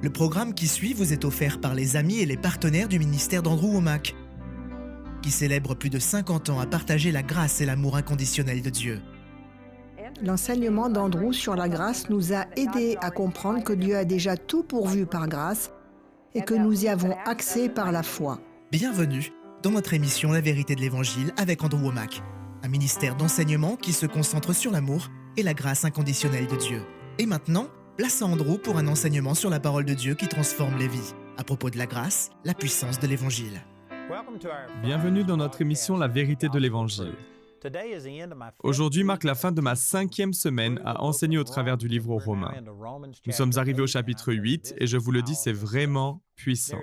Le programme qui suit vous est offert par les amis et les partenaires du ministère d'Andrew Wommack, qui célèbre plus de 50 ans à partager la grâce et l'amour inconditionnel de Dieu. L'enseignement d'Andrew sur la grâce nous a aidés à comprendre que Dieu a déjà tout pourvu par grâce et que nous y avons accès par la foi. Bienvenue dans notre émission La vérité de l'Évangile avec Andrew Wommack, un ministère d'enseignement qui se concentre sur l'amour et la grâce inconditionnelle de Dieu. Et maintenant, place à Andrew pour un enseignement sur la parole de Dieu qui transforme les vies, à propos de la grâce, la puissance de l'Évangile. Bienvenue dans notre émission La vérité de l'Évangile. Aujourd'hui marque la fin de ma 5e semaine à enseigner au travers du livre aux Romains. Nous sommes arrivés au chapitre 8 et je vous le dis, c'est vraiment puissant.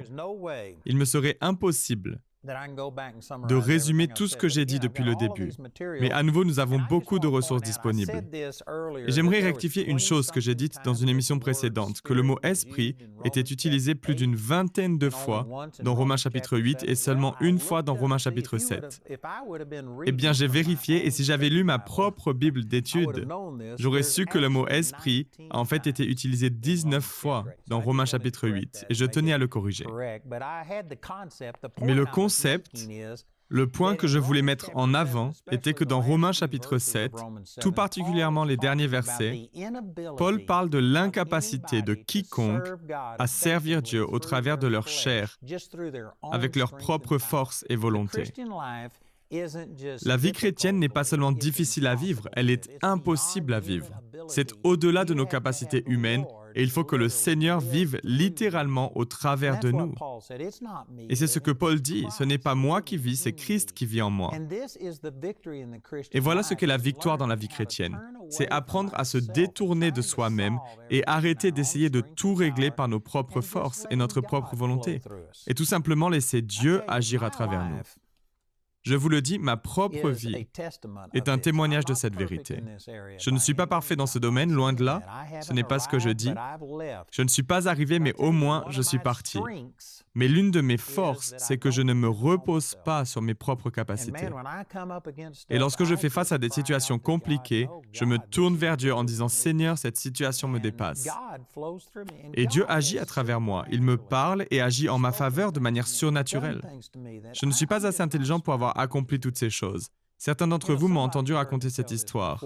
Il me serait impossible de résumer tout ce que j'ai dit depuis le début. Mais à nouveau, nous avons beaucoup de ressources disponibles. Et j'aimerais rectifier une chose que j'ai dite dans une émission précédente, que le mot « esprit » était utilisé plus d'une vingtaine de fois dans Romains chapitre 8 et seulement une fois dans Romains chapitre 7. Eh bien, j'ai vérifié et si j'avais lu ma propre Bible d'études, j'aurais su que le mot « esprit » a en fait été utilisé 19 fois dans Romains chapitre 8 et je tenais à le corriger. Mais le concept, le point que je voulais mettre en avant était que dans Romains chapitre 7, tout particulièrement les derniers versets, Paul parle de l'incapacité de quiconque à servir Dieu au travers de leur chair, avec leur propre force et volonté. La vie chrétienne n'est pas seulement difficile à vivre, elle est impossible à vivre. C'est au-delà de nos capacités humaines et il faut que le Seigneur vive littéralement au travers de nous. Et c'est ce que Paul dit, ce n'est pas moi qui vis, c'est Christ qui vit en moi. Et voilà ce qu'est la victoire dans la vie chrétienne. C'est apprendre à se détourner de soi-même et arrêter d'essayer de tout régler par nos propres forces et notre propre volonté. Et tout simplement laisser Dieu agir à travers nous. Je vous le dis, ma propre vie est un témoignage de cette vérité. Je ne suis pas parfait dans ce domaine, loin de là. Ce n'est pas ce que je dis. Je ne suis pas arrivé, mais au moins, je suis parti. Mais l'une de mes forces, c'est que je ne me repose pas sur mes propres capacités. Et lorsque je fais face à des situations compliquées, je me tourne vers Dieu en disant « Seigneur, cette situation me dépasse ». Et Dieu agit à travers moi. Il me parle et agit en ma faveur de manière surnaturelle. Je ne suis pas assez intelligent pour avoir accompli toutes ces choses. Certains d'entre vous m'ont entendu raconter cette histoire.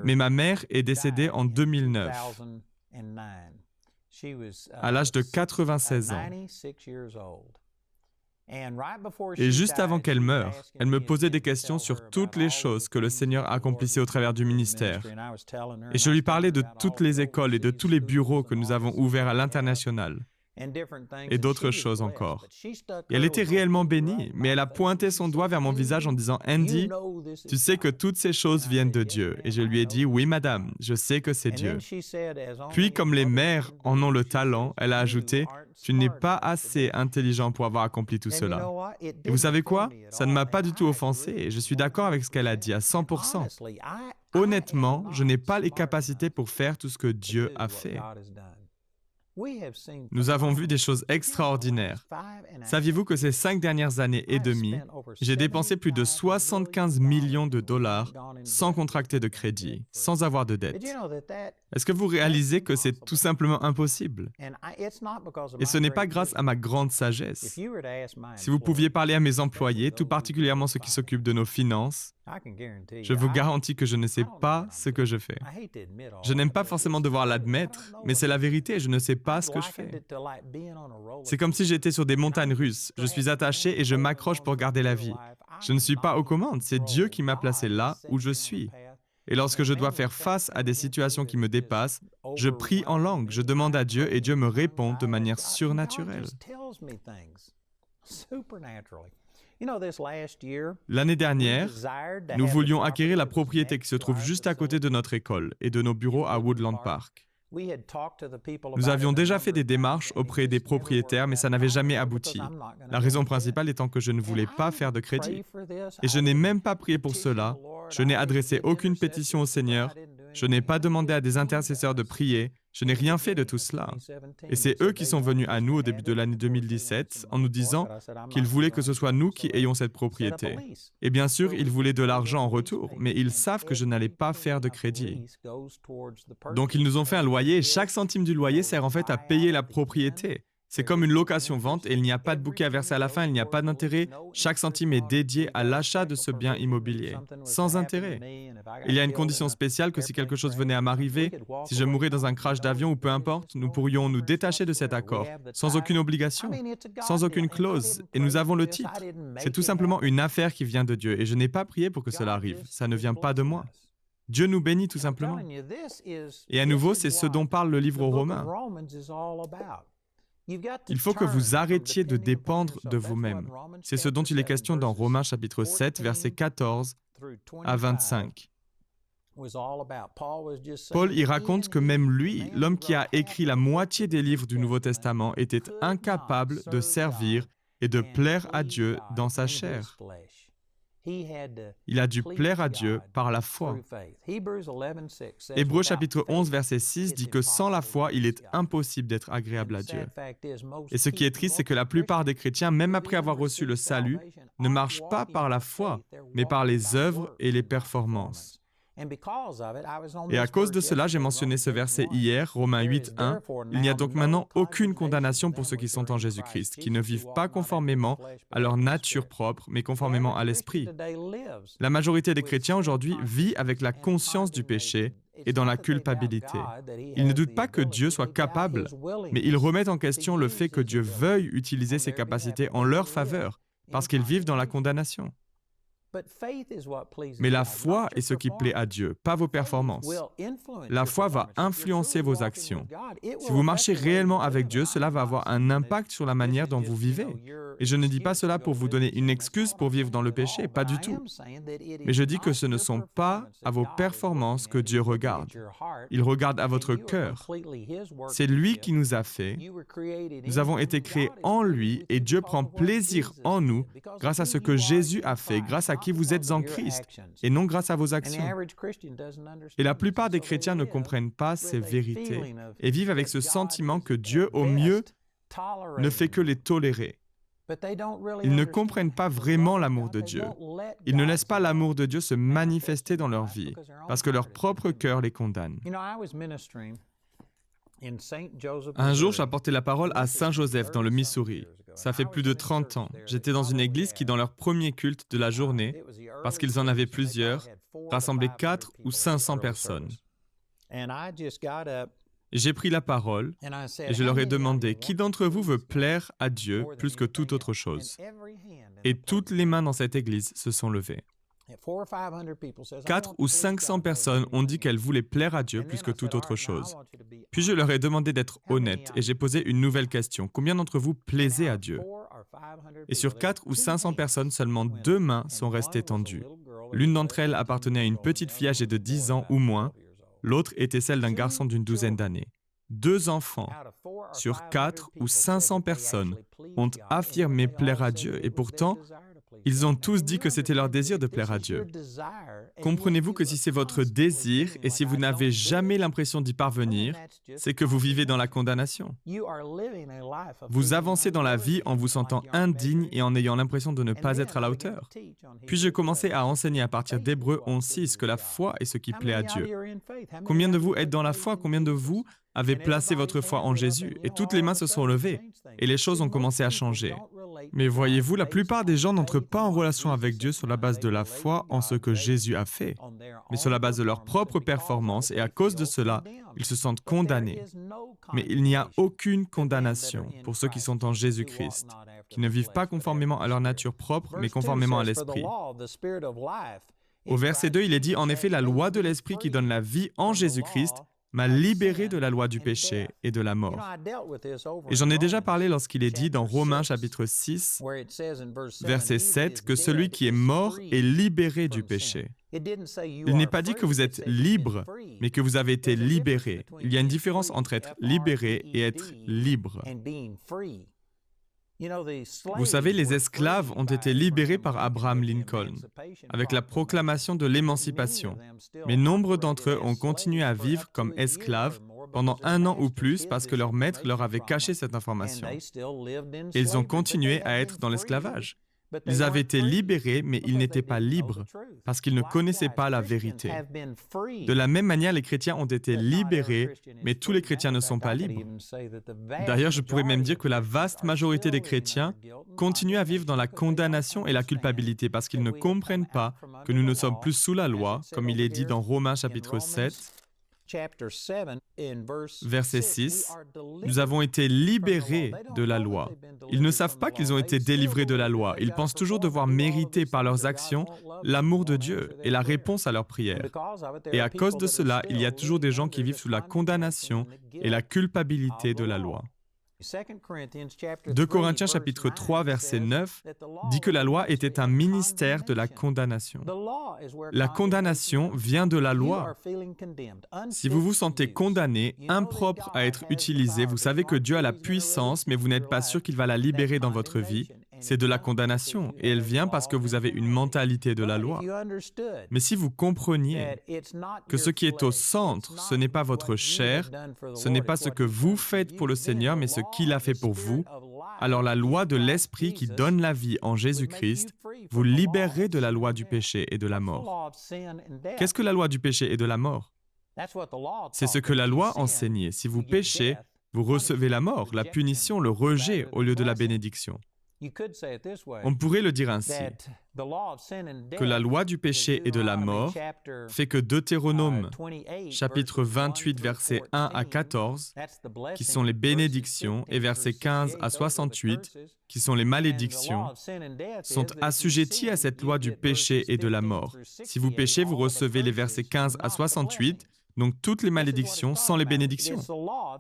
Mais ma mère est décédée en 2009, à l'âge de 96 ans. Et juste avant qu'elle meure, elle me posait des questions sur toutes les choses que le Seigneur accomplissait au travers du ministère. Et je lui parlais de toutes les écoles et de tous les bureaux que nous avons ouverts à l'international. Et d'autres choses encore. Et elle était réellement bénie, mais elle a pointé son doigt vers mon visage en disant « Andy, tu sais que toutes ces choses viennent de Dieu. » Et je lui ai dit « Oui, madame, je sais que c'est Dieu. » Puis, comme les mères en ont le talent, elle a ajouté « Tu n'es pas assez intelligent pour avoir accompli tout cela. » Et vous savez quoi? Ça ne m'a pas du tout offensé et je suis d'accord avec ce qu'elle a dit à 100%. Honnêtement, je n'ai pas les capacités pour faire tout ce que Dieu a fait. Nous avons vu des choses extraordinaires. Saviez-vous que ces 5 dernières années et demie, j'ai dépensé plus de 75 millions de dollars sans contracter de crédit, sans avoir de dette. Est-ce que vous réalisez que c'est tout simplement impossible? Et ce n'est pas grâce à ma grande sagesse. Si vous pouviez parler à mes employés, tout particulièrement ceux qui s'occupent de nos finances, je vous garantis que je ne sais pas ce que je fais. Je n'aime pas forcément devoir l'admettre, mais c'est la vérité, je ne sais pas ce que je fais. C'est comme si j'étais sur des montagnes russes. Je suis attaché et je m'accroche pour garder la vie. Je ne suis pas aux commandes, c'est Dieu qui m'a placé là où je suis. Et lorsque je dois faire face à des situations qui me dépassent, je prie en langue, je demande à Dieu et Dieu me répond de manière surnaturelle. L'année dernière, nous voulions acquérir la propriété qui se trouve juste à côté de notre école et de nos bureaux à Woodland Park. Nous avions déjà fait des démarches auprès des propriétaires, mais ça n'avait jamais abouti. La raison principale étant que je ne voulais pas faire de crédit. Et je n'ai même pas prié pour cela. Je n'ai adressé aucune pétition au Seigneur. Je n'ai pas demandé à des intercesseurs de prier. Je n'ai rien fait de tout cela. Et c'est eux qui sont venus à nous au début de l'année 2017 en nous disant qu'ils voulaient que ce soit nous qui ayons cette propriété. Et bien sûr, ils voulaient de l'argent en retour, mais ils savent que je n'allais pas faire de crédit. Donc ils nous ont fait un loyer et chaque centime du loyer sert en fait à payer la propriété. C'est comme une location-vente et il n'y a pas de bouquet à verser à la fin, il n'y a pas d'intérêt. Chaque centime est dédié à l'achat de ce bien immobilier, sans intérêt. Il y a une condition spéciale que si quelque chose venait à m'arriver, si je mourais dans un crash d'avion ou peu importe, nous pourrions nous détacher de cet accord, sans aucune obligation, sans aucune clause, et nous avons le titre. C'est tout simplement une affaire qui vient de Dieu et je n'ai pas prié pour que cela arrive, ça ne vient pas de moi. Dieu nous bénit tout simplement. Et à nouveau, c'est ce dont parle le livre aux Romains. Il faut que vous arrêtiez de dépendre de vous-même. C'est ce dont il est question dans Romains chapitre 7, versets 14 à 25. Paul y raconte que même lui, l'homme qui a écrit la moitié des livres du Nouveau Testament, était incapable de servir et de plaire à Dieu dans sa chair. Il a dû plaire à Dieu par la foi. Hébreux chapitre 11, verset 6 dit que sans la foi, il est impossible d'être agréable à Dieu. Et ce qui est triste, c'est que la plupart des chrétiens, même après avoir reçu le salut, ne marchent pas par la foi, mais par les œuvres et les performances. Et à cause de cela, j'ai mentionné ce verset hier, Romains 8, 1. Il n'y a donc maintenant aucune condamnation pour ceux qui sont en Jésus-Christ, qui ne vivent pas conformément à leur nature propre, mais conformément à l'Esprit. La majorité des chrétiens aujourd'hui vit avec la conscience du péché et dans la culpabilité. Ils ne doutent pas que Dieu soit capable, mais ils remettent en question le fait que Dieu veuille utiliser ses capacités en leur faveur, parce qu'ils vivent dans la condamnation. Mais la foi est ce qui plaît à Dieu, pas vos performances. La foi va influencer vos actions. Si vous marchez réellement avec Dieu, cela va avoir un impact sur la manière dont vous vivez. Et je ne dis pas cela pour vous donner une excuse pour vivre dans le péché, pas du tout. Mais je dis que ce ne sont pas à vos performances que Dieu regarde. Il regarde à votre cœur. C'est lui qui nous a fait. Nous avons été créés en lui et Dieu prend plaisir en nous grâce à ce que Jésus a fait, grâce à qui vous êtes en Christ, et non grâce à vos actions. Et la plupart des chrétiens ne comprennent pas ces vérités et vivent avec ce sentiment que Dieu, au mieux, ne fait que les tolérer. Ils ne comprennent pas vraiment l'amour de Dieu. Ils ne laissent pas l'amour de Dieu se manifester dans leur vie, parce que leur propre cœur les condamne. Un jour, j'apportais la parole à Saint-Joseph, dans le Missouri. Ça fait plus de 30 ans. J'étais dans une église qui, dans leur premier culte de la journée, parce qu'ils en avaient plusieurs, rassemblait 400 ou 500 personnes. J'ai pris la parole et je leur ai demandé « Qui d'entre vous veut plaire à Dieu plus que toute autre chose ?» Et toutes les mains dans cette église se sont levées. 400 ou 500 personnes ont dit qu'elles voulaient plaire à Dieu plus que toute autre chose. Puis je leur ai demandé d'être honnêtes et j'ai posé une nouvelle question. Combien d'entre vous plaisez à Dieu? Et sur 400 ou 500 personnes, seulement 2 mains sont restées tendues. L'une d'entre elles appartenait à une petite fille âgée de 10 ans ou moins. L'autre était celle d'un garçon d'une douzaine d'années. 2 enfants sur 400 ou 500 personnes ont affirmé plaire à Dieu et pourtant, ils ont tous dit que c'était leur désir de plaire à Dieu. Comprenez-vous que si c'est votre désir et si vous n'avez jamais l'impression d'y parvenir, c'est que vous vivez dans la condamnation. Vous avancez dans la vie en vous sentant indigne et en ayant l'impression de ne pas être à la hauteur. Puis j'ai commencé à enseigner à partir d'Hébreux 11:6 que la foi est ce qui plaît à Dieu. Combien de vous êtes dans la foi? Combien de vous avez placé votre foi en Jésus? Et toutes les mains se sont levées et les choses ont commencé à changer. Mais voyez-vous, la plupart des gens n'entrent pas en relation avec Dieu sur la base de la foi en ce que Jésus a fait, mais sur la base de leur propre performance et à cause de cela, ils se sentent condamnés. Mais il n'y a aucune condamnation pour ceux qui sont en Jésus-Christ, qui ne vivent pas conformément à leur nature propre, mais conformément à l'Esprit. Au verset 2, il est dit, « En effet, la loi de l'Esprit qui donne la vie en Jésus-Christ m'a libéré de la loi du péché et de la mort. » Et j'en ai déjà parlé lorsqu'il est dit dans Romains chapitre 6, verset 7, que celui qui est mort est libéré du péché. Il n'est pas dit que vous êtes libre, mais que vous avez été libéré. Il y a une différence entre être libéré et être libre. Vous savez, les esclaves ont été libérés par Abraham Lincoln, avec la proclamation de l'émancipation. Mais nombre d'entre eux ont continué à vivre comme esclaves pendant 1 an ou plus parce que leur maître leur avait caché cette information. Et ils ont continué à être dans l'esclavage. Ils avaient été libérés, mais ils n'étaient pas libres parce qu'ils ne connaissaient pas la vérité. De la même manière, les chrétiens ont été libérés, mais tous les chrétiens ne sont pas libres. D'ailleurs, je pourrais même dire que la vaste majorité des chrétiens continuent à vivre dans la condamnation et la culpabilité parce qu'ils ne comprennent pas que nous ne sommes plus sous la loi, comme il est dit dans Romains chapitre 7, verset 6, « Nous avons été libérés de la loi. » Ils ne savent pas qu'ils ont été délivrés de la loi. Ils pensent toujours devoir mériter par leurs actions l'amour de Dieu et la réponse à leurs prières. Et à cause de cela, il y a toujours des gens qui vivent sous la condamnation et la culpabilité de la loi. 2 Corinthiens chapitre 3, verset 9 dit que la loi était un ministère de la condamnation. La condamnation vient de la loi. Si vous vous sentez condamné, impropre à être utilisé, vous savez que Dieu a la puissance, mais vous n'êtes pas sûr qu'il va la libérer dans votre vie. C'est de la condamnation, et elle vient parce que vous avez une mentalité de la loi. Mais si vous compreniez que ce qui est au centre, ce n'est pas votre chair, ce n'est pas ce que vous faites pour le Seigneur, mais ce qu'il a fait pour vous, alors la loi de l'Esprit qui donne la vie en Jésus-Christ vous libérerait de la loi du péché et de la mort. Qu'est-ce que la loi du péché et de la mort? C'est ce que la loi enseignait. Si vous péchez, vous recevez la mort, la punition, le rejet au lieu de la bénédiction. On pourrait le dire ainsi, que la loi du péché et de la mort fait que Deutéronome, chapitre 28, versets 1 à 14, qui sont les bénédictions, et versets 15 à 68, qui sont les malédictions, sont assujettis à cette loi du péché et de la mort. Si vous péchez, vous recevez les versets 15 à 68, donc toutes les malédictions sans les bénédictions.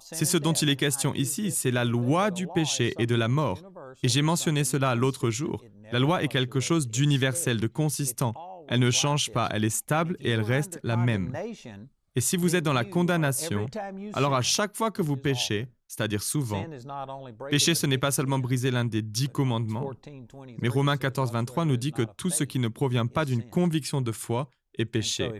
C'est ce dont il est question ici, c'est la loi du péché et de la mort. Et j'ai mentionné cela l'autre jour. La loi est quelque chose d'universel, de consistant. Elle ne change pas, elle est stable et elle reste la même. Et si vous êtes dans la condamnation, alors à chaque fois que vous péchez, c'est-à-dire souvent, pécher ce n'est pas seulement briser l'un des 10 commandements, mais Romains 14, 23 nous dit que tout ce qui ne provient pas d'une conviction de foi est péché.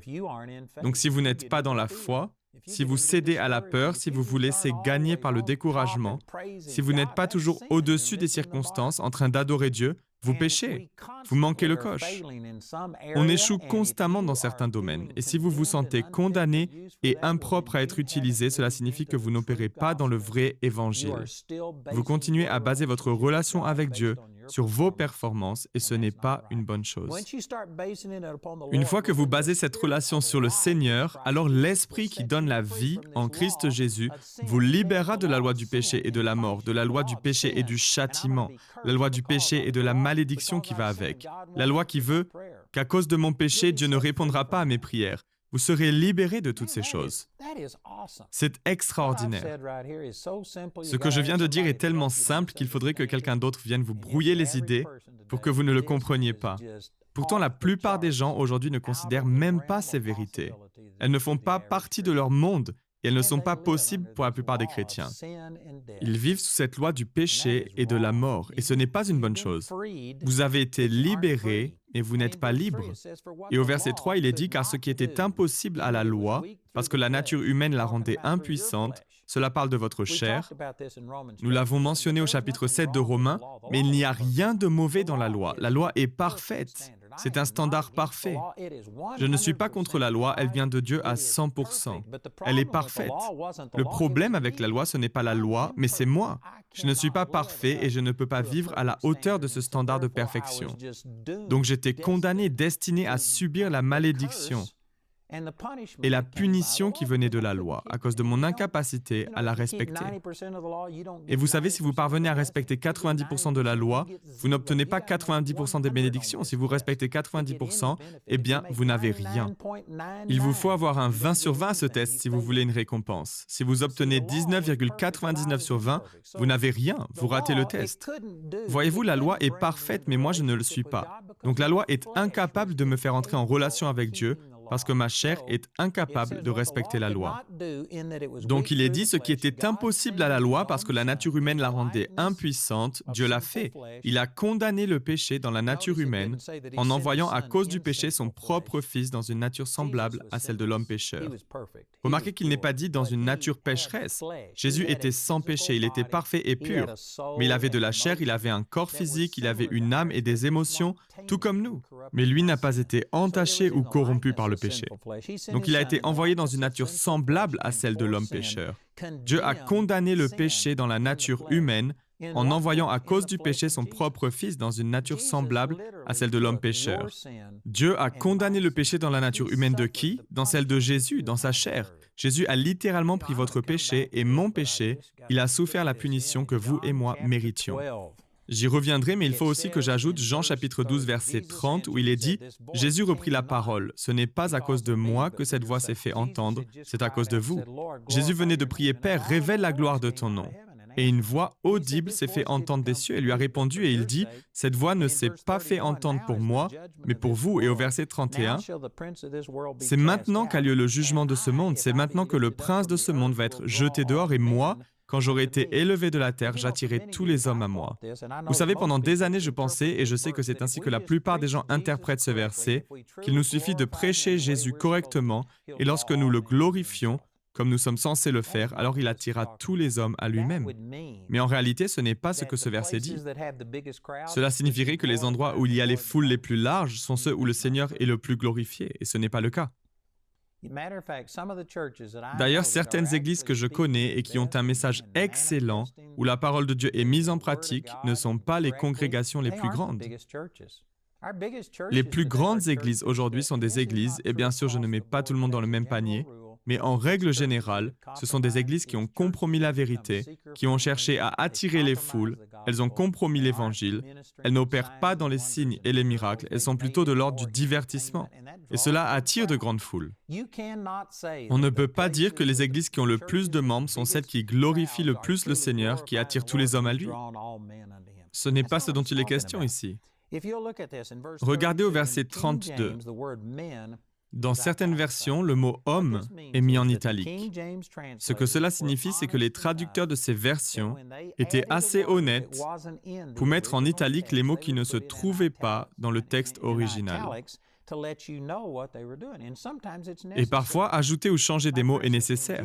Donc si vous n'êtes pas dans la foi, si vous cédez à la peur, si vous vous laissez gagner par le découragement, si vous n'êtes pas toujours au-dessus des circonstances en train d'adorer Dieu, vous péchez, vous manquez le coche. On échoue constamment dans certains domaines. Et si vous vous sentez condamné et impropre à être utilisé, cela signifie que vous n'opérez pas dans le vrai évangile. Vous continuez à baser votre relation avec Dieu sur vos performances et ce n'est pas une bonne chose. Une fois que vous basez cette relation sur le Seigneur, alors l'Esprit qui donne la vie en Christ Jésus vous libérera de la loi du péché et de la mort, de la loi du péché et du châtiment, la loi du péché et de la malédiction qui va avec, la loi qui veut qu'à cause de mon péché, Dieu ne répondra pas à mes prières. Vous serez libérés de toutes ces choses. C'est extraordinaire. Ce que je viens de dire est tellement simple qu'il faudrait que quelqu'un d'autre vienne vous brouiller les idées pour que vous ne le compreniez pas. Pourtant, la plupart des gens aujourd'hui ne considèrent même pas ces vérités. Elles ne font pas partie de leur monde et elles ne sont pas possibles pour la plupart des chrétiens. Ils vivent sous cette loi du péché et de la mort, et ce n'est pas une bonne chose. Vous avez été libérés, mais vous n'êtes pas libres. Et au verset 3, il est dit « Car ce qui était impossible à la loi, parce que la nature humaine la rendait impuissante, cela parle de votre chair. » Nous l'avons mentionné au chapitre 7 de Romains, mais il n'y a rien de mauvais dans la loi. La loi est parfaite. C'est un standard parfait. Je ne suis pas contre la loi, elle vient de Dieu à 100%. Elle est parfaite. Le problème avec la loi, ce n'est pas la loi, mais c'est moi. Je ne suis pas parfait et je ne peux pas vivre à la hauteur de ce standard de perfection. Donc j'étais condamné, destiné à subir la malédiction et la punition qui venait de la loi à cause de mon incapacité à la respecter. Et vous savez, si vous parvenez à respecter 90% de la loi, vous n'obtenez pas 90% des bénédictions. Si vous respectez 90%, eh bien, vous n'avez rien. Il vous faut avoir un 20 sur 20 à ce test si vous voulez une récompense. Si vous obtenez 19,99 sur 20, vous n'avez rien, vous ratez le test. Voyez-vous, la loi est parfaite, mais moi, je ne le suis pas. Donc la loi est incapable de me faire entrer en relation avec Dieu parce que ma chair est incapable de respecter la loi. Donc il est dit ce qui était impossible à la loi parce que la nature humaine la rendait impuissante, Dieu l'a fait. Il a condamné le péché dans la nature humaine en envoyant à cause du péché son propre Fils dans une nature semblable à celle de l'homme pécheur. Remarquez qu'il n'est pas dit dans une nature pécheresse. Jésus était sans péché, il était parfait et pur. Mais il avait de la chair, il avait un corps physique, il avait une âme et des émotions, tout comme nous. Mais lui n'a pas été entaché ou corrompu par le péché. Donc il a été envoyé dans une nature semblable à celle de l'homme pécheur. Dieu a condamné le péché dans la nature humaine en envoyant à cause du péché son propre Fils dans une nature semblable à celle de l'homme pécheur. Dieu a condamné le péché dans la nature humaine de qui? Dans celle de Jésus, dans sa chair. Jésus a littéralement pris votre péché et mon péché. Il a souffert la punition que vous et moi méritions. J'y reviendrai, mais il faut aussi que j'ajoute Jean chapitre 12, verset 30, où il est dit « Jésus reprit la parole. Ce n'est pas à cause de moi que cette voix s'est fait entendre, c'est à cause de vous. Jésus venait de prier « Père, révèle la gloire de ton nom. » Et une voix audible s'est fait entendre des cieux et lui a répondu et il dit « Cette voix ne s'est pas fait entendre pour moi, mais pour vous. » Et au verset 31, « C'est maintenant qu'a lieu le jugement de ce monde, c'est maintenant que le prince de ce monde va être jeté dehors et moi, quand j'aurai été élevé de la terre, j'attirerai tous les hommes à moi. » Vous savez, pendant des années, je pensais, et je sais que c'est ainsi que la plupart des gens interprètent ce verset, qu'il nous suffit de prêcher Jésus correctement et lorsque nous le glorifions, comme nous sommes censés le faire, alors il attirera tous les hommes à lui-même. Mais en réalité, ce n'est pas ce que ce verset dit. Cela signifierait que les endroits où il y a les foules les plus larges sont ceux où le Seigneur est le plus glorifié, et ce n'est pas le cas. D'ailleurs, certaines églises que je connais et qui ont un message excellent, où la parole de Dieu est mise en pratique, ne sont pas les congrégations les plus grandes. Les plus grandes églises aujourd'hui sont des églises, et bien sûr, je ne mets pas tout le monde dans le même panier, mais en règle générale, ce sont des églises qui ont compromis la vérité, qui ont cherché à attirer les foules, elles ont compromis l'Évangile, elles n'opèrent pas dans les signes et les miracles, elles sont plutôt de l'ordre du divertissement. Et cela attire de grandes foules. On ne peut pas dire que les églises qui ont le plus de membres sont celles qui glorifient le plus le Seigneur, qui attirent tous les hommes à lui. Ce n'est pas ce dont il est question ici. Regardez au verset 32. Dans certaines versions, le mot « homme » est mis en italique. Ce que cela signifie, c'est que les traducteurs de ces versions étaient assez honnêtes pour mettre en italique les mots qui ne se trouvaient pas dans le texte original. Et parfois, ajouter ou changer des mots est nécessaire.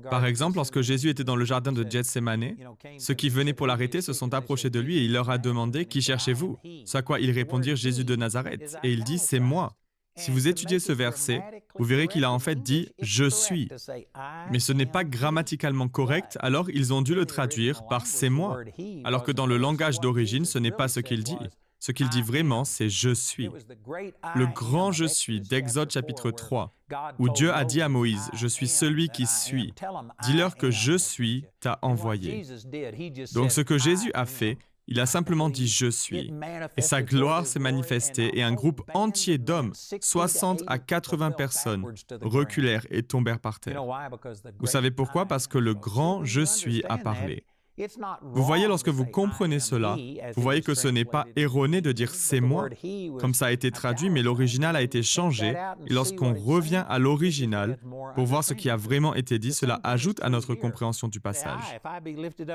Par exemple, lorsque Jésus était dans le jardin de Gethsémane, ceux qui venaient pour l'arrêter se sont approchés de lui et il leur a demandé « Qui cherchez-vous » Ce à quoi ils répondirent « Jésus de Nazareth » et il dit « C'est moi ». Si vous étudiez ce verset, vous verrez qu'il a en fait dit « je suis ». Mais ce n'est pas grammaticalement correct, alors ils ont dû le traduire par « c'est moi », alors que dans le langage d'origine, ce n'est pas ce qu'il dit. Ce qu'il dit vraiment, c'est « je suis ». Le grand « je suis » d'Exode chapitre 3, où Dieu a dit à Moïse « Je suis celui qui suis ». Dis-leur que « je suis » t'a envoyé. Donc ce que Jésus a fait, il a simplement dit « je suis ». Et sa gloire s'est manifestée et un groupe entier d'hommes, 60 à 80 personnes, reculèrent et tombèrent par terre. Vous savez pourquoi? Parce que le grand « je suis » a parlé. Vous voyez, lorsque vous comprenez cela, vous voyez que ce n'est pas erroné de dire « c'est moi », comme ça a été traduit, mais l'original a été changé, et lorsqu'on revient à l'original, pour voir ce qui a vraiment été dit, cela ajoute à notre compréhension du passage.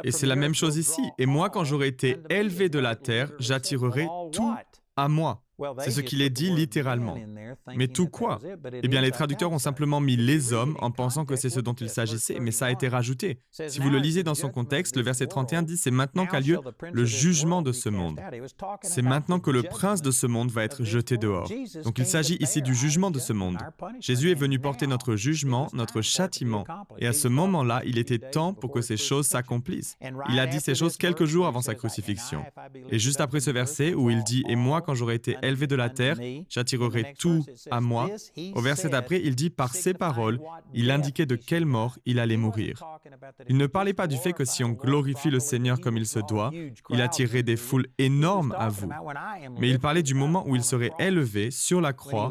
Et c'est la même chose ici. « Et moi, quand j'aurai été élevé de la terre, j'attirerai tout à moi ». C'est ce qu'il est dit littéralement. Mais tout quoi? Eh bien, les traducteurs ont simplement mis « les hommes » en pensant que c'est ce dont il s'agissait, mais ça a été rajouté. Si vous le lisez dans son contexte, le verset 31 dit « C'est maintenant qu'a lieu le jugement de ce monde ». C'est maintenant que le prince de ce monde va être jeté dehors. Donc il s'agit ici du jugement de ce monde. Jésus est venu porter notre jugement, notre châtiment, et à ce moment-là, il était temps pour que ces choses s'accomplissent. Il a dit ces choses quelques jours avant sa crucifixion. Et juste après ce verset où il dit « Et moi, quand j'aurai été élevé de la terre, j'attirerai tout à moi ». Au verset d'après, il dit par ses paroles, il indiquait de quelle mort il allait mourir. Il ne parlait pas du fait que si on glorifie le Seigneur comme il se doit, il attirerait des foules énormes à vous. Mais il parlait du moment où il serait élevé sur la croix,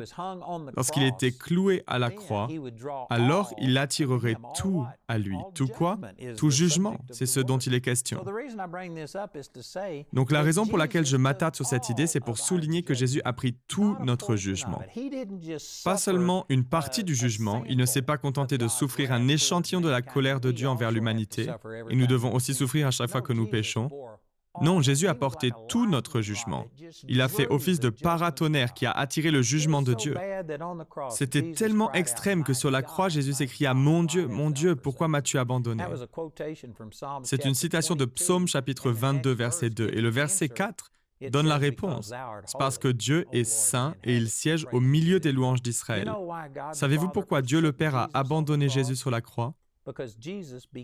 lorsqu'il était cloué à la croix, alors il attirerait tout à lui. Tout quoi? Tout jugement. C'est ce dont il est question. Donc la raison pour laquelle je m'attarde sur cette idée, c'est pour souligner que Jésus a pris tout notre jugement. Pas seulement une partie du jugement, il ne s'est pas contenté de souffrir un échantillon de la colère de Dieu envers l'humanité, et nous devons aussi souffrir à chaque fois que nous péchons. Non, Jésus a porté tout notre jugement. Il a fait office de paratonnerre qui a attiré le jugement de Dieu. C'était tellement extrême que sur la croix, Jésus s'écria « Mon Dieu, pourquoi m'as-tu abandonné ?» C'est une citation de Psaume chapitre 22, verset 2. Et le verset 4 donne la réponse. C'est parce que Dieu est saint et il siège au milieu des louanges d'Israël. Savez-vous pourquoi Dieu le Père a abandonné Jésus sur la croix?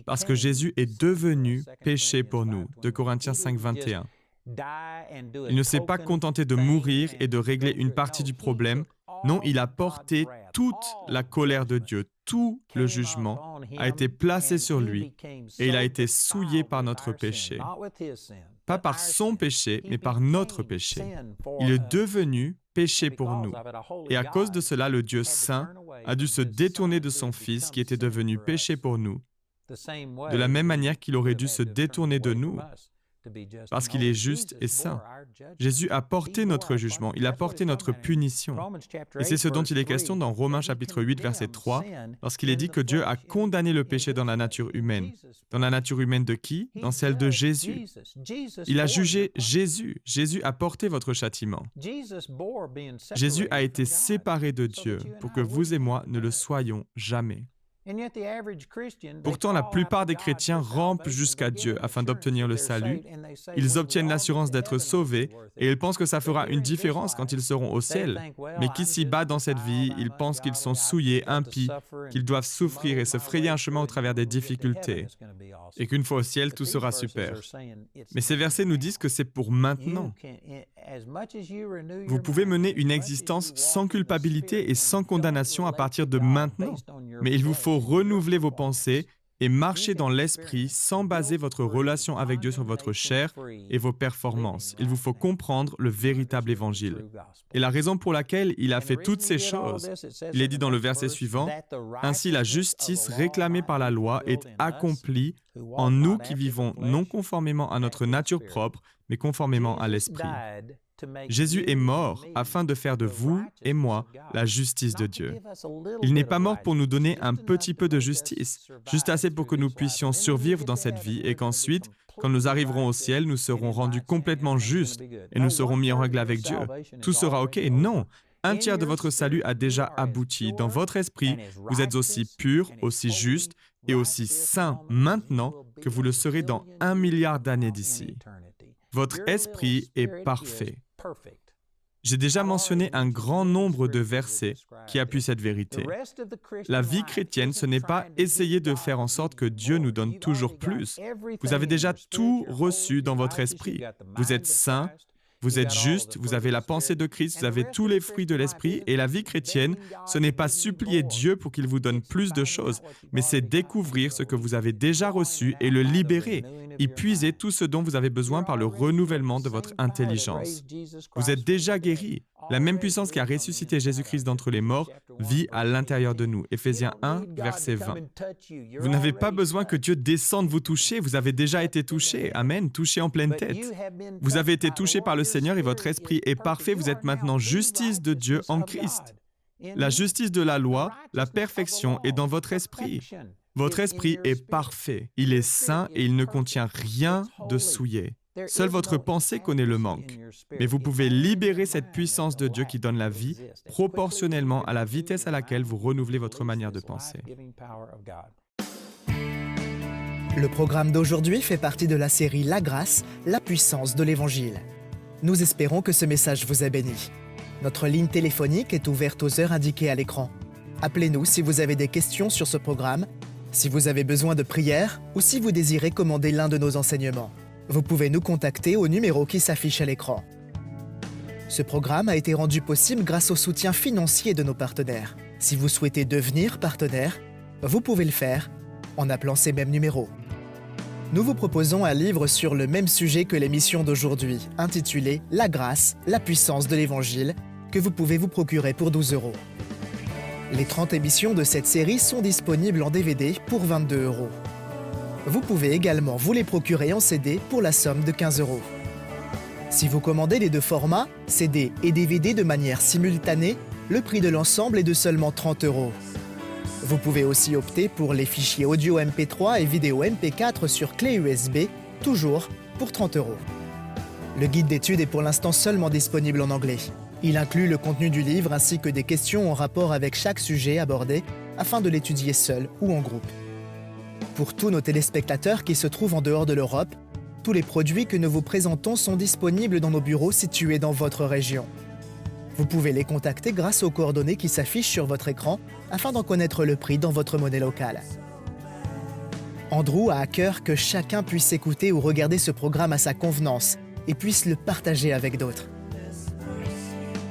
Parce que Jésus est devenu péché pour nous. 2 Corinthiens 5, 21. Il ne s'est pas contenté de mourir et de régler une partie du problème. Non, il a porté toute la colère de Dieu. Tout le jugement a été placé sur lui et il a été souillé par notre péché. Pas par son péché, mais par notre péché. Il est devenu péché pour nous. Et à cause de cela, le Dieu saint a dû se détourner de son Fils qui était devenu péché pour nous, de la même manière qu'il aurait dû se détourner de nous, parce qu'il est juste et saint. Jésus a porté notre jugement, il a porté notre punition. Et c'est ce dont il est question dans Romains chapitre 8, verset 3, lorsqu'il est dit que Dieu a condamné le péché dans la nature humaine. Dans la nature humaine de qui? Dans celle de Jésus. Il a jugé Jésus. Jésus a porté votre châtiment. Jésus a été séparé de Dieu pour que vous et moi ne le soyons jamais. Pourtant, la plupart des chrétiens rampent jusqu'à Dieu afin d'obtenir le salut. Ils obtiennent l'assurance d'être sauvés et ils pensent que ça fera une différence quand ils seront au ciel. Mais qu'ici-bas, dans cette vie, ils pensent qu'ils sont souillés, impies, qu'ils doivent souffrir et se frayer un chemin au travers des difficultés. Et qu'une fois au ciel, tout sera super. Mais ces versets nous disent que c'est pour maintenant. Vous pouvez mener une existence sans culpabilité et sans condamnation à partir de maintenant. Mais il vous faut renouveler vos pensées et marcher dans l'esprit sans baser votre relation avec Dieu sur votre chair et vos performances. Il vous faut comprendre le véritable évangile. Et la raison pour laquelle il a fait toutes ces choses, il est dit dans le verset suivant, « Ainsi la justice réclamée par la loi est accomplie en nous qui vivons non conformément à notre nature propre, mais conformément à l'esprit. » Jésus est mort afin de faire de vous et moi la justice de Dieu. Il n'est pas mort pour nous donner un petit peu de justice, juste assez pour que nous puissions survivre dans cette vie et qu'ensuite, quand nous arriverons au ciel, nous serons rendus complètement justes et nous serons mis en règle avec Dieu. Tout sera OK? Non! Un tiers de votre salut a déjà abouti. Dans votre esprit, vous êtes aussi pur, aussi juste et aussi saint maintenant que vous le serez dans 1 milliard d'années d'ici. Votre esprit est parfait. J'ai déjà mentionné un grand nombre de versets qui appuient cette vérité. La vie chrétienne, ce n'est pas essayer de faire en sorte que Dieu nous donne toujours plus. Vous avez déjà tout reçu dans votre esprit. Vous êtes saint, vous êtes juste, vous avez la pensée de Christ, vous avez tous les fruits de l'esprit et la vie chrétienne, ce n'est pas supplier Dieu pour qu'il vous donne plus de choses, mais c'est découvrir ce que vous avez déjà reçu et le libérer, y puiser tout ce dont vous avez besoin par le renouvellement de votre intelligence. Vous êtes déjà guéris. La même puissance qui a ressuscité Jésus-Christ d'entre les morts vit à l'intérieur de nous. Éphésiens 1, verset 20. Vous n'avez pas besoin que Dieu descende vous toucher, vous avez déjà été touché. Amen, touché en pleine tête. Vous avez été touché par le Seigneur et votre esprit est parfait. Vous êtes maintenant justice de Dieu en Christ. La justice de la loi, la perfection est dans votre esprit. Votre esprit est parfait. Il est saint et il ne contient rien de souillé. Seule votre pensée connaît le manque. Mais vous pouvez libérer cette puissance de Dieu qui donne la vie proportionnellement à la vitesse à laquelle vous renouvelez votre manière de penser. Le programme d'aujourd'hui fait partie de la série La grâce, la puissance de l'Évangile. Nous espérons que ce message vous a béni. Notre ligne téléphonique est ouverte aux heures indiquées à l'écran. Appelez-nous si vous avez des questions sur ce programme, si vous avez besoin de prière ou si vous désirez commander l'un de nos enseignements. Vous pouvez nous contacter au numéro qui s'affiche à l'écran. Ce programme a été rendu possible grâce au soutien financier de nos partenaires. Si vous souhaitez devenir partenaire, vous pouvez le faire en appelant ces mêmes numéros. Nous vous proposons un livre sur le même sujet que l'émission d'aujourd'hui, intitulé « La grâce, la puissance de l'Évangile », que vous pouvez vous procurer pour 12 €. Les 30 émissions de cette série sont disponibles en DVD pour 22 €. Vous pouvez également vous les procurer en CD pour la somme de 15 €. Si vous commandez les deux formats, CD et DVD de manière simultanée, le prix de l'ensemble est de seulement 30 €. Vous pouvez aussi opter pour les fichiers audio MP3 et vidéo MP4 sur clé USB, toujours pour 30 €. Le guide d'études est pour l'instant seulement disponible en anglais. Il inclut le contenu du livre ainsi que des questions en rapport avec chaque sujet abordé afin de l'étudier seul ou en groupe. Pour tous nos téléspectateurs qui se trouvent en dehors de l'Europe, tous les produits que nous vous présentons sont disponibles dans nos bureaux situés dans votre région. Vous pouvez les contacter grâce aux coordonnées qui s'affichent sur votre écran afin d'en connaître le prix dans votre monnaie locale. Andrew a à cœur que chacun puisse écouter ou regarder ce programme à sa convenance et puisse le partager avec d'autres.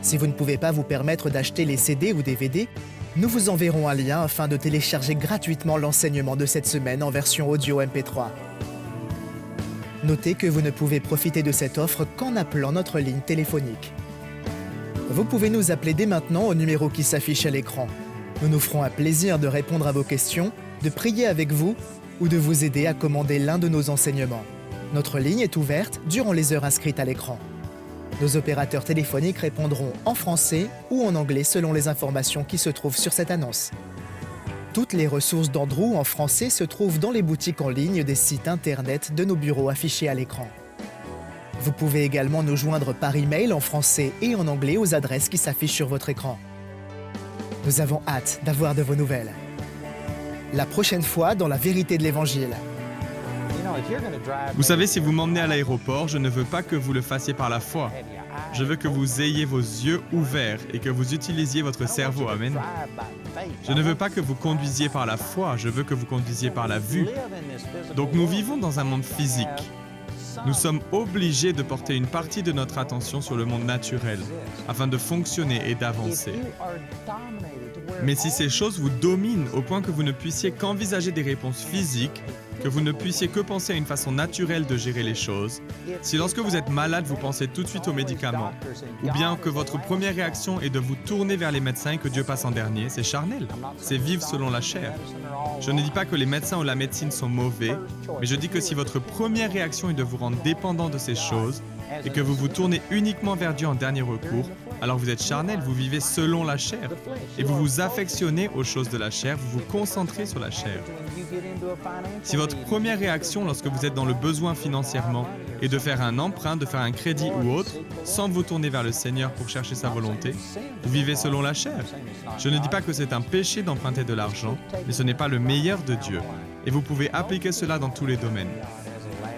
Si vous ne pouvez pas vous permettre d'acheter les CD ou DVD, nous vous enverrons un lien afin de télécharger gratuitement l'enseignement de cette semaine en version audio MP3. Notez que vous ne pouvez profiter de cette offre qu'en appelant notre ligne téléphonique. Vous pouvez nous appeler dès maintenant au numéro qui s'affiche à l'écran. Nous nous ferons un plaisir de répondre à vos questions, de prier avec vous ou de vous aider à commander l'un de nos enseignements. Notre ligne est ouverte durant les heures inscrites à l'écran. Nos opérateurs téléphoniques répondront en français ou en anglais selon les informations qui se trouvent sur cette annonce. Toutes les ressources d'Andrew en français se trouvent dans les boutiques en ligne des sites internet de nos bureaux affichés à l'écran. Vous pouvez également nous joindre par email en français et en anglais aux adresses qui s'affichent sur votre écran. Nous avons hâte d'avoir de vos nouvelles. La prochaine fois dans la vérité de l'Évangile. Vous savez, si vous m'emmenez à l'aéroport, je ne veux pas que vous le fassiez par la foi. Je veux que vous ayez vos yeux ouverts et que vous utilisiez votre cerveau. Amen. Je ne veux pas que vous conduisiez par la foi, je veux que vous conduisiez par la vue. Donc nous vivons dans un monde physique. Nous sommes obligés de porter une partie de notre attention sur le monde naturel, afin de fonctionner et d'avancer. Mais si ces choses vous dominent au point que vous ne puissiez qu'envisager des réponses physiques, que vous ne puissiez que penser à une façon naturelle de gérer les choses, si lorsque vous êtes malade, vous pensez tout de suite aux médicaments, ou bien que votre première réaction est de vous tourner vers les médecins et que Dieu passe en dernier, c'est charnel, c'est vivre selon la chair. Je ne dis pas que les médecins ou la médecine sont mauvais, mais je dis que si votre première réaction est de vous rendre dépendant de ces choses, et que vous vous tournez uniquement vers Dieu en dernier recours, alors vous êtes charnel, vous vivez selon la chair. Et vous vous affectionnez aux choses de la chair, vous vous concentrez sur la chair. Si votre première réaction lorsque vous êtes dans le besoin financièrement est de faire un emprunt, de faire un crédit ou autre, sans vous tourner vers le Seigneur pour chercher sa volonté, vous vivez selon la chair. Je ne dis pas que c'est un péché d'emprunter de l'argent, mais ce n'est pas le meilleur de Dieu. Et vous pouvez appliquer cela dans tous les domaines.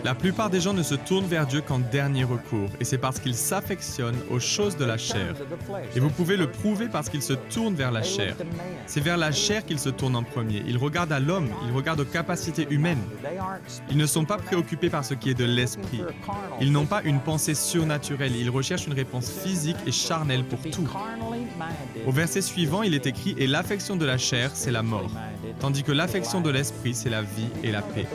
La plupart des gens ne se tournent vers Dieu qu'en dernier recours, et c'est parce qu'ils s'affectionnent aux choses de la chair. Et vous pouvez le prouver parce qu'ils se tournent vers la chair. C'est vers la chair qu'ils se tournent en premier. Ils regardent à l'homme, ils regardent aux capacités humaines. Ils ne sont pas préoccupés par ce qui est de l'esprit. Ils n'ont pas une pensée surnaturelle, ils recherchent une réponse physique et charnelle pour tout. Au verset suivant, il est écrit « Et l'affection de la chair, c'est la mort, tandis que l'affection de l'esprit, c'est la vie et la paix. »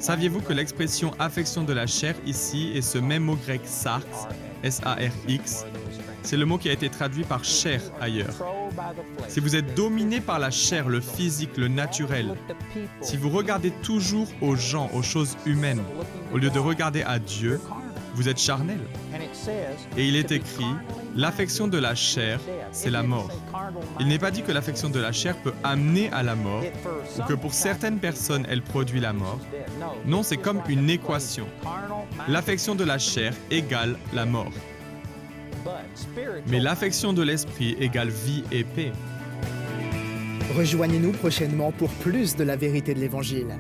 Saviez-vous que l'expression « affection de la chair » ici est ce même mot grec « sarx », S-A-R-X, c'est le mot qui a été traduit par « chair » ailleurs. Si vous êtes dominé par la chair, le physique, le naturel, si vous regardez toujours aux gens, aux choses humaines, au lieu de regarder à Dieu, vous êtes charnel. Et il est écrit « L'affection de la chair, c'est la mort ». Il n'est pas dit que l'affection de la chair peut amener à la mort, ou que pour certaines personnes, elle produit la mort. Non, c'est comme une équation. L'affection de la chair égale la mort. Mais l'affection de l'esprit égale vie et paix. Rejoignez-nous prochainement pour plus de la vérité de l'Évangile.